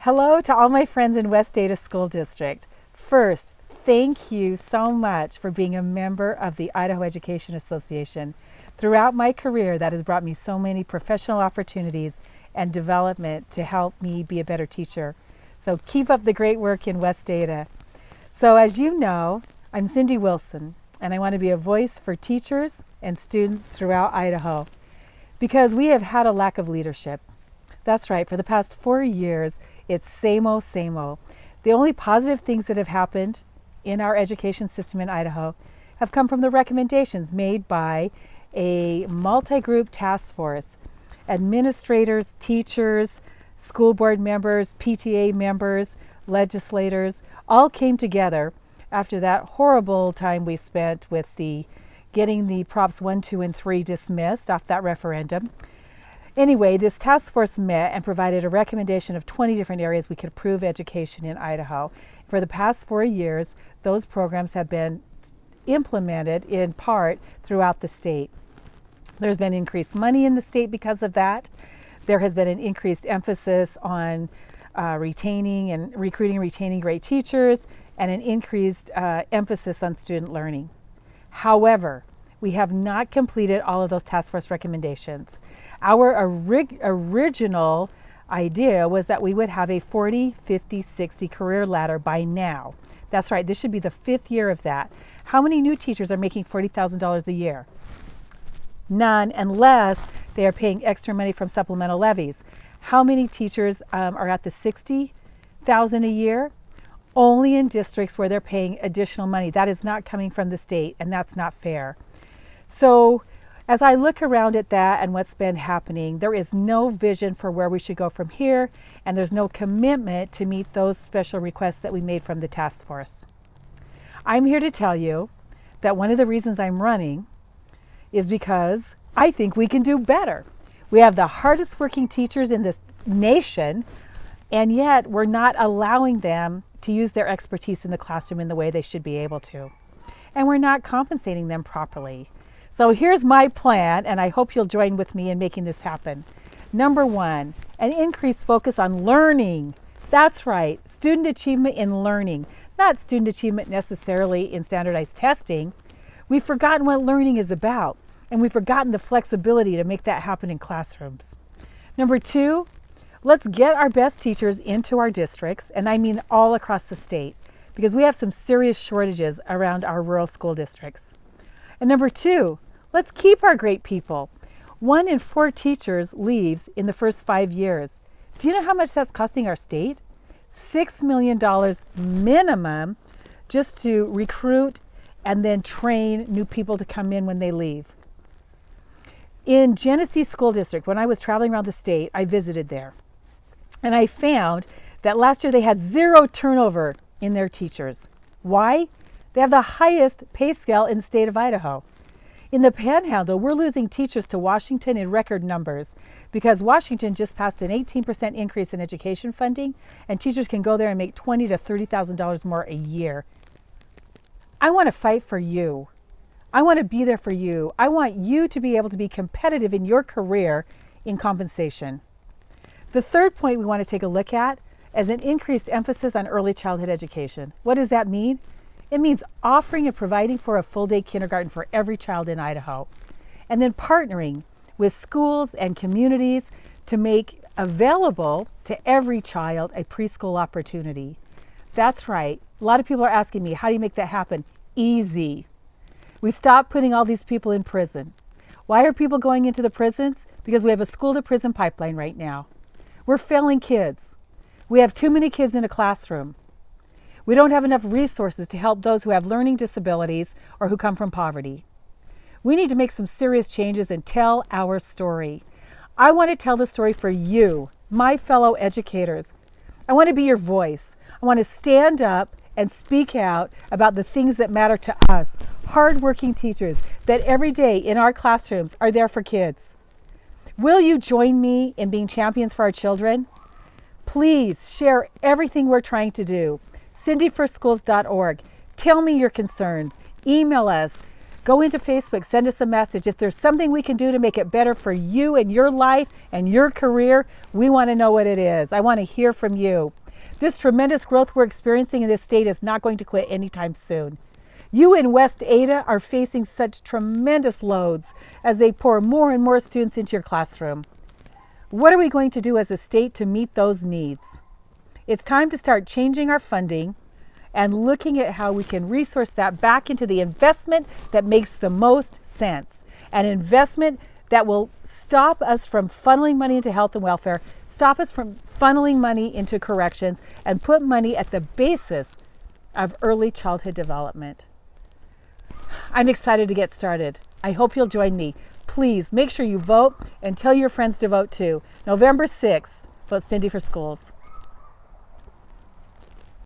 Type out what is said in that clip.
Hello to all my friends in West Ada School District. First, thank you so much for being a member of the Idaho Education Association. Throughout my career, that has brought me so many professional opportunities and development to help me be a better teacher. So keep up the great work in West Ada. So as you know, I'm Cindy Wilson, and I want to be a voice for teachers and students throughout Idaho because we have had a lack of leadership. That's right, for the past 4 years, it's same old, same old. The only positive things that have happened in our education system in Idaho have come from the recommendations made by a multi-group task force. Administrators, teachers, school board members, PTA members, legislators, all came together after that horrible time we spent with getting the Props 1, 2, and 3 dismissed off that referendum. Anyway, this task force met and provided a recommendation of 20 different areas we could improve education in Idaho. For the past 4 years, those programs have been implemented in part throughout the state. There's been increased money in the state because of that. There has been an increased emphasis on retaining and retaining great teachers, and an increased emphasis on student learning. However, we have not completed all of those task force recommendations. Our original idea was that we would have a 40, 50, 60 career ladder by now. That's right, this should be the 5th year of that. How many new teachers are making $40,000 a year? None, unless they are paying extra money from supplemental levies. How many teachers are at the $60,000 a year? Only in districts where they're paying additional money. That is not coming from the state, and that's not fair. So as I look around at that and what's been happening, there is no vision for where we should go from here, and there's no commitment to meet those special requests that we made from the task force. I'm here to tell you that one of the reasons I'm running is because I think we can do better. We have the hardest working teachers in this nation, and yet we're not allowing them to use their expertise in the classroom in the way they should be able to. And we're not compensating them properly. So here's my plan, and I hope you'll join with me in making this happen. Number 1, an increased focus on learning. That's right, student achievement in learning, not student achievement necessarily in standardized testing. We've forgotten what learning is about, and we've forgotten the flexibility to make that happen in classrooms. Number 2, let's get our best teachers into our districts, and I mean all across the state, because we have some serious shortages around our rural school districts. And number 2, let's keep our great people. 1 in 4 teachers leaves in the first 5 years. Do you know how much that's costing our state? $6 million minimum just to recruit and then train new people to come in when they leave. In Genesee School District, when I was traveling around the state, I visited there. And I found that last year they had 0 turnover in their teachers. Why? They have the highest pay scale in the state of Idaho. In the Panhandle, we're losing teachers to Washington in record numbers because Washington just passed an 18% increase in education funding, and teachers can go there and make $20,000 to $30,000 more a year. I want to fight for you. I want to be there for you. I want you to be able to be competitive in your career in compensation. The third point we want to take a look at is an increased emphasis on early childhood education. What does that mean? It means offering and providing for a full-day kindergarten for every child in Idaho, and then partnering with schools and communities to make available to every child a preschool opportunity. That's right. A lot of people are asking me, how do you make that happen? Easy. We stop putting all these people in prison. Why are people going into the prisons? Because we have a school-to-prison pipeline right now. We're failing kids. We have too many kids in a classroom. We don't have enough resources to help those who have learning disabilities or who come from poverty. We need to make some serious changes and tell our story. I want to tell the story for you, my fellow educators. I want to be your voice. I want to stand up and speak out about the things that matter to us, hardworking teachers that every day in our classrooms are there for kids. Will you join me in being champions for our children? Please share everything we're trying to do. CindyForSchools.org. Tell me your concerns. Email us. Go into Facebook, send us a message. If there's something we can do to make it better for you and your life and your career, we want to know what it is. I want to hear from you. This tremendous growth we're experiencing in this state is not going to quit anytime soon. You in West Ada are facing such tremendous loads as they pour more and more students into your classroom. What are we going to do as a state to meet those needs? It's time to start changing our funding and looking at how we can resource that back into the investment that makes the most sense. An investment that will stop us from funneling money into health and welfare, stop us from funneling money into corrections, and put money at the basis of early childhood development. I'm excited to get started. I hope you'll join me. Please make sure you vote and tell your friends to vote too. November 6th, vote Cindy for Schools.